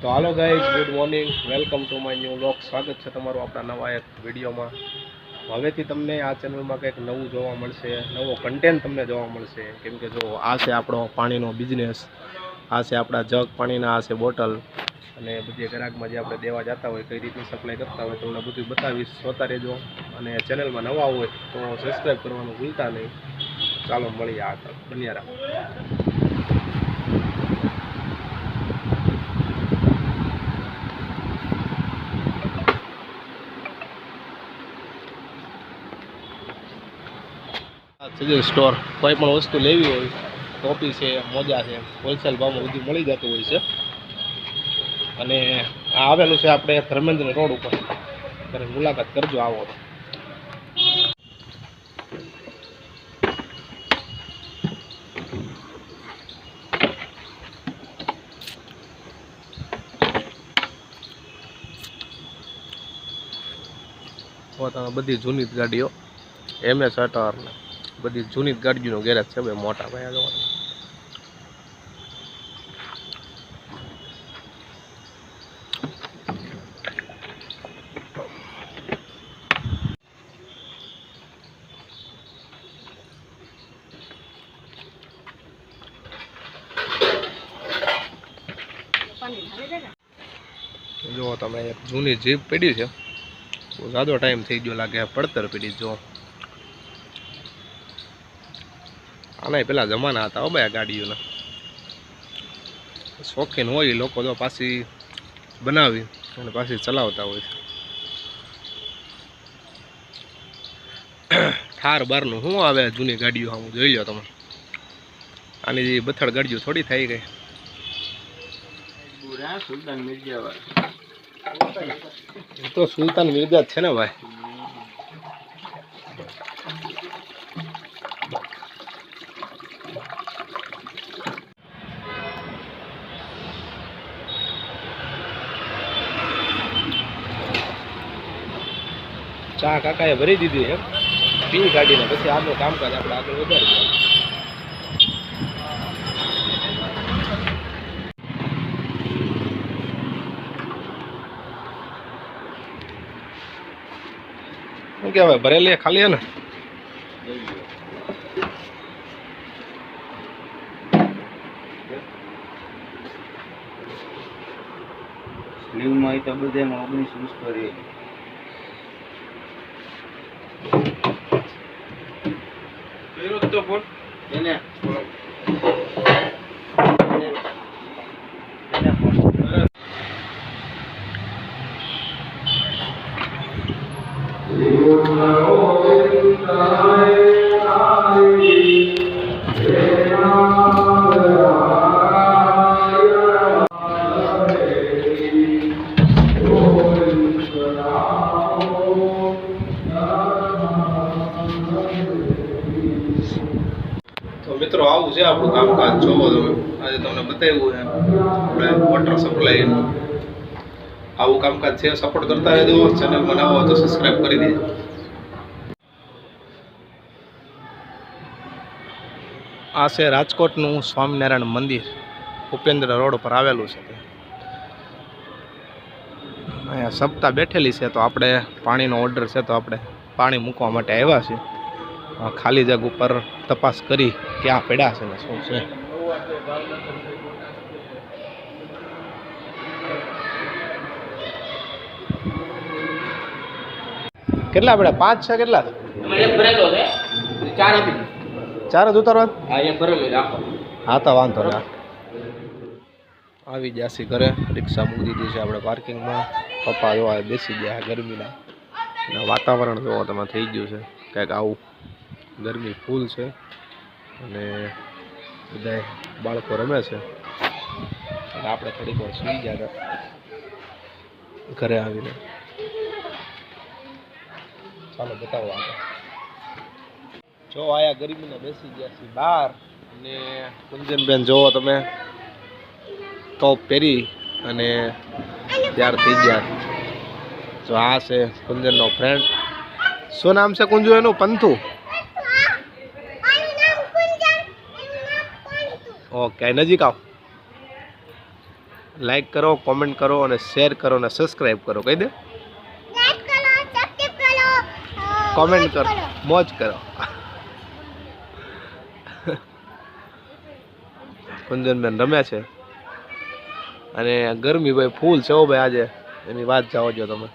તો hello guys, good morning, welcome to my new vlog. સ્વાગત છે તમારું આપણા નવા એક વિડીયોમાં. હવેથી તમને આ ચેનલમાં કંઈક નવું જોવા મળશે, નવો કન્ટેન્ટ તમને જોવા મળશે. કેમ કે જો આ છે આપણો પાણીનો બિઝનેસ, આ છે આપણા જગ પાણીના, આ છે બોટલ, અને બધી ગ્રાહકમાં જે આપણે દેવા જતા હોય, કઈ રીતની સપ્લાય કરતા હોય તમને બધું બતાવીશ. જોતા રહેજો. અને ચેનલમાં નવા હોય તો સબસ્ક્રાઈબ કરવાનું ભૂલતા નહીં. ચાલો મળીએ આગળ, બન્યા રહો. સિવિલ સ્ટોર, કોઈ પણ વસ્તુ લેવી હોય, ટોપી છે, મોજા છે, હોલસેલ ભાવમાં બધું મળી જતું હોય છે. અને આ આવેલું છે આપણે ધર્મેન્દ્ર રોડ ઉપર, ત્યારે મુલાકાત કરજો આવો તો. તમે બધી જૂની જ ગાડીઓ, MS અટાર ને બધી જૂની જ ગાડીઓનો ગેરેજ છે ભાઈ, મોટા ભાઈ જોવા. જો તમે એક જૂની જીપ પડી છે, ઝાદો ટાઈમ થઈ ગયો લાગે, પડતર પડી. જો આના પેલા જમાના હતા હો ભાઈ આ ગાડીઓના. શોખીન હોય લોકો તો પાછી બનાવી અને પાછી ચલાવતા હોય છે. થાર બારનું શું આવે જૂની ગાડીઓ, હું જોઈ લો તમે. આની જે બથડ ગાડીઓ થોડી થઈ ગઈ. સુલતાન મિર્ઝા તો સુલતાન મિર્ઝા છે ને ભાઈ. ચા કાકાએ ભરી દીધી એમ, પી કાઢીને પછી આગળ કામકાજ આપણે આગળ વધારીએ. શું કહેવાય, ભરેલી ખાલી હે ને? સ્લીવમાં તો બધામાં 19 વસ્તુ રહી. તો ફોન એને મિત્રો આવું છે આપણું કામકાજ. જોવો તમે, આજે તમને બતાવ્યું છે આપણે વોટર સપ્લાયનું આવું કામકાજ છે. સપોર્ટ કરતા રહેજો. ચેનલમાં નવા હોય તો સબસ્ક્રાઈબ કરી દેજો. આ છે રાજકોટનું સ્વામિનારાયણ મંદિર, ઉપેન્દ્ર રોડ પર આવેલું છે. અહીંયા સપ્તાહ બેઠેલી છે, તો આપણે પાણીનો ઓર્ડર છે, તો આપણે પાણી મૂકવા માટે આવ્યા છીએ. ખાલી જગ ઉપર તપાસ કરી ક્યાં પડ્યા છે ને શું છે. કેટલા પડ્યા? 5 છે? કેટલા? ચાર જ ઉતારવા. હા તો વાંધો ને. આવી ગયા છે ઘરે, રિક્ષા મૂકી દીધી છે આપણે પાર્કિંગમાં. પપ્પા જોવા બેસી ગયા ગરમીના. વાતાવરણ જોવા તમે થઈ ગયું છે કંઈક આવું, ગરમી ફૂલ છે. અને બધા બાળકો રમે છે. અને આપણે થોડીક વાર સુઈ ગયા ઘરે આવીને. ચાલો બતાવો આગળ. જો આયા ગરમીને બેસી ગયા છે બહાર. અને કુંજનબેન જોવો તમે, ટોપ પહેરી અને તૈયાર થઈ ગયા. જો આ છે કુંજનનો ફ્રેન્ડ. શું નામ છે કુંજુ એનું? પંથુ. ઓકે, નજીક આવ. લાઈક કરો, કોમેન્ટ કરો અને શેર કરો અને સબસ્ક્રાઈબ કરો. કહી દે, કોમેન્ટ કરો, મોજ કરો. કુંદનબેન રમે છે અને ગરમી ભાઈ ફૂલ છે હો ભાઈ આજે, એની વાત જાઓ જો તમે.